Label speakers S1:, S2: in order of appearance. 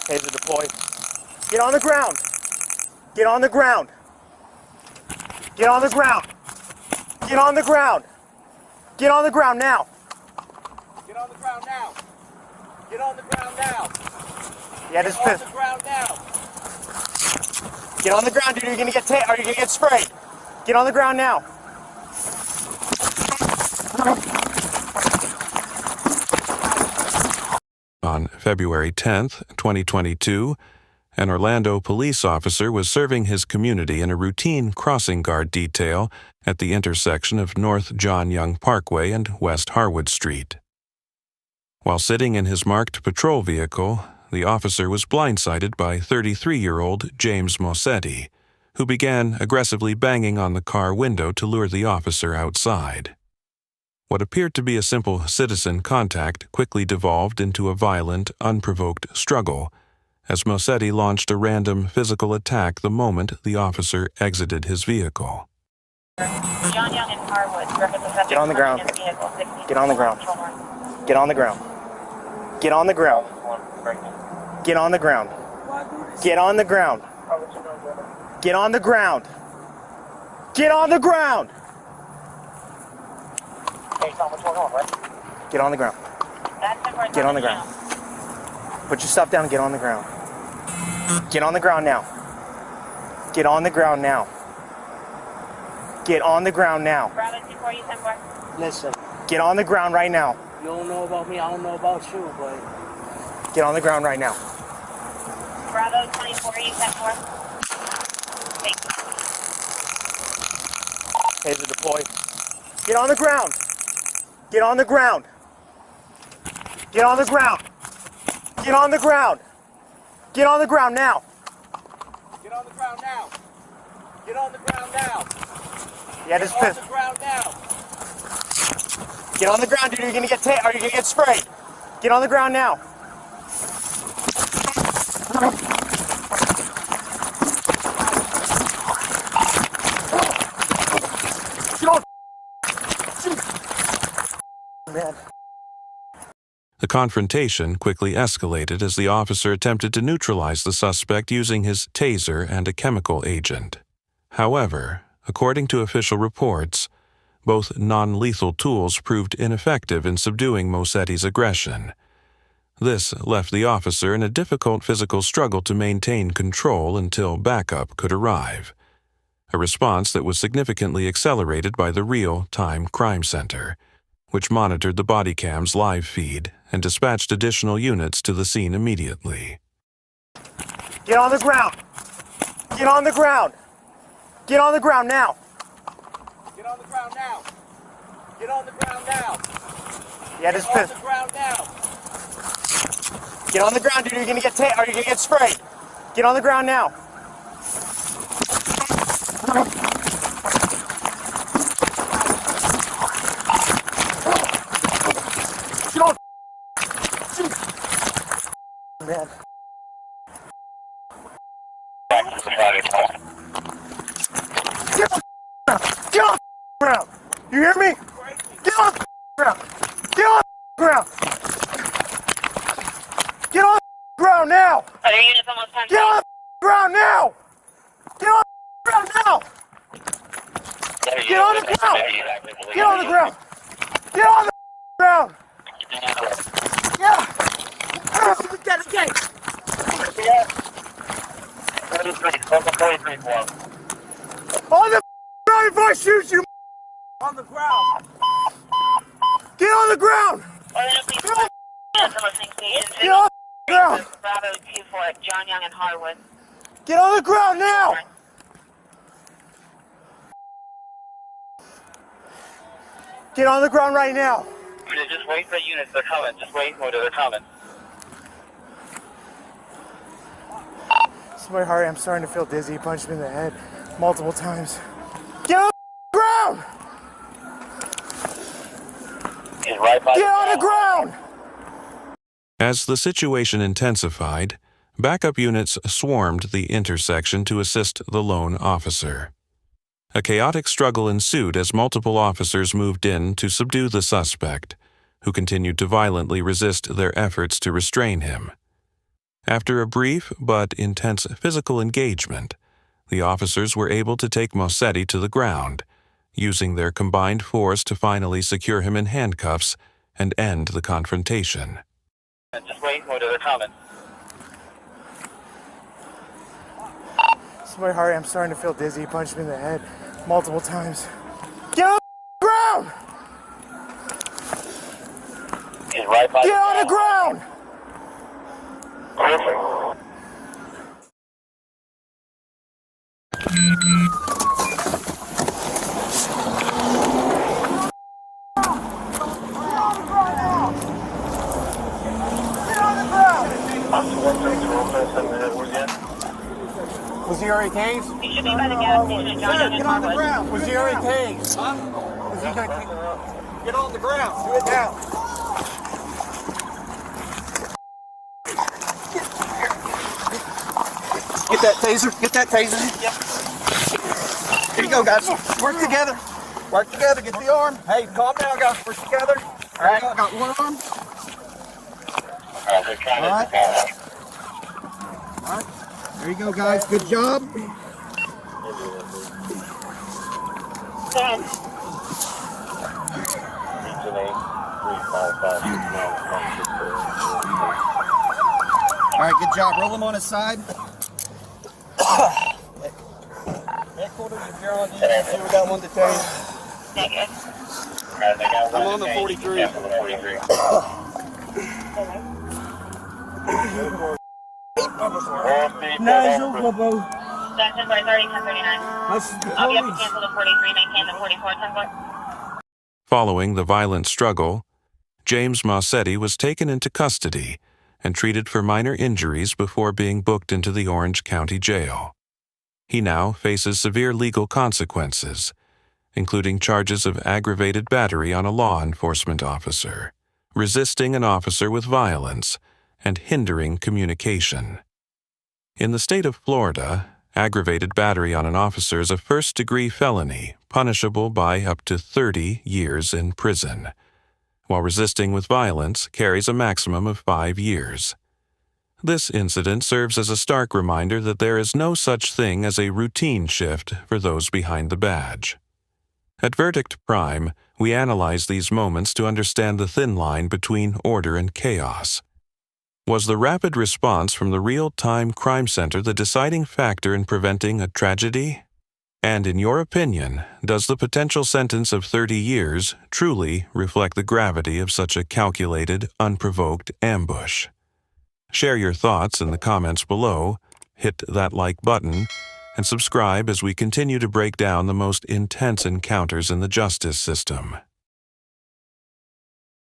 S1: Taser deployed. Get on the ground. Get on the ground. Get on the ground. Get on the ground. Get on the ground now.
S2: Get on the ground now. Get on the ground now.
S1: Yeah, just
S2: Get on the ground now.
S1: Get on the ground, dude. Are you gonna get are you gonna get sprayed? Get on the ground now.
S3: On February 10th, 2022, an Orlando police officer was serving his community in a routine crossing guard detail at the intersection of North John Young Parkway and West Harwood Street. While sitting in his marked patrol vehicle, the officer was blindsided by 33-year-old James Mossetty, who began aggressively banging on the car window to lure the officer outside. What appeared to be a simple citizen contact quickly devolved into a violent, unprovoked struggle, as Mossetty launched a random physical attack the moment the officer exited his vehicle.
S4: John Young and Harwood,
S1: Get on the ground. Get on the ground. Get on the ground. Get on the ground. Get on the ground. Get on the ground. Get on the ground. Get on the ground. Get on the ground. Get on the ground. Put your stuff down and get on the ground. Get on the ground now. Get on the ground now. Get on the ground now.
S2: Listen,
S1: Get on the ground right now.
S2: you don't know about me, I don't know about you, but
S1: Get on the ground right now.
S4: Bravo 24, you 10-4. Thank you.
S1: Taser deployed. Get on the ground. Get on the ground. Get on the ground. Get on the ground. Get on the ground now.
S2: get on the ground now. Get on the ground now.
S1: Yeah, just
S2: Get on the ground now.
S1: get on the ground, dude. Are you gonna get are you gonna get sprayed? Get on the ground now. Get on. Man.
S3: The confrontation quickly escalated as the officer attempted to neutralize the suspect using his taser and a chemical agent. However, according to official reports, both non-lethal tools proved ineffective in subduing Mossetty's aggression. This left the officer in a difficult physical struggle to maintain control until backup could arrive, a response that was significantly accelerated by the Real-Time Crime Center, which monitored the Bodycam's live feed and dispatched additional units to the scene immediately.
S1: Get on the ground. Get on the ground. Get on the ground now.
S2: Get on the ground now. Get on the ground now.
S1: Yeah, just
S2: Get on the ground now.
S1: get on the ground, dude. Are you gonna get are you gonna get sprayed? Get on the ground now. Get on. Man. Get on the ground. You hear me? Get on the ground. Get on the ground. Get on the ground now.
S4: Other units almost time.
S1: Get on the ground now. Get on the ground now. Get on the ground. Get on the ground. Get on the ground. Yeah. Get the gate. On the ground before I shoot you.
S2: On the ground.
S1: Get on the ground.
S4: Get on
S1: the ground.
S4: Bravo 24, John Young and Harwood.
S1: Get on the ground now. Get on the ground right now.
S2: Just wait for units, they're coming. Just wait for they're coming.
S1: Somebody hurry, I'm starting to feel dizzy. He punched me in the head multiple times. Get on the ground!
S2: He's right by
S1: Get on the ground!
S3: As the situation intensified, backup units swarmed the intersection to assist the lone officer. A chaotic struggle ensued as multiple officers moved in to subdue the suspect, who continued to violently resist their efforts to restrain him. After a brief but intense physical engagement, the officers were able to take Mossetty to the ground, using their combined force to finally secure him in handcuffs and end the confrontation.
S2: Just wait, what are the comments?
S1: It's very hard. I'm starting to feel dizzy. He punched me in the head multiple times. Get on the ground!
S2: He's right by
S1: Get on the ground!
S2: Perfect.
S1: Was he already tased?
S4: You should be by the gas station at John Young and Harwood.
S1: Was he already tased?
S2: Huh?
S1: Was he gonna take...
S2: Get on the ground. Do it now.
S1: Get that taser. Get that taser.
S2: Yep. Here you go, guys. Work together. Work together. Get the arm. Hey, calm down, guys. Work together. All right. Got one arm. All right. All right. There you go, guys. Good job. All right, good job. Roll him on his side. Headquarters, if you're on duty, see we got one detained. I'm on the 43.
S4: That's in by 30, 1039. I'll be up to cancel the 43, maintain the 44, 10.
S3: Following the violent struggle, James Mossetty was taken into custody and treated for minor injuries before being booked into the Orange County Jail. He now faces severe legal consequences, including charges of aggravated battery on a law enforcement officer, resisting an officer with violence, and hindering communication. In the state of Florida, aggravated battery on an officer is a first-degree felony punishable by up to 30 years in prison, while resisting with violence carries a maximum of 5 years. This incident serves as a stark reminder that there is no such thing as a routine shift for those behind the badge. At Verdict Prime, we analyze these moments to understand the thin line between order and chaos. Was the rapid response from the real-time crime center the deciding factor in preventing a tragedy? And in your opinion, does the potential sentence of 30 years truly reflect the gravity of such a calculated, unprovoked ambush? Share your thoughts in the comments below, hit that like button, and subscribe as we continue to break down the most intense encounters in the justice system.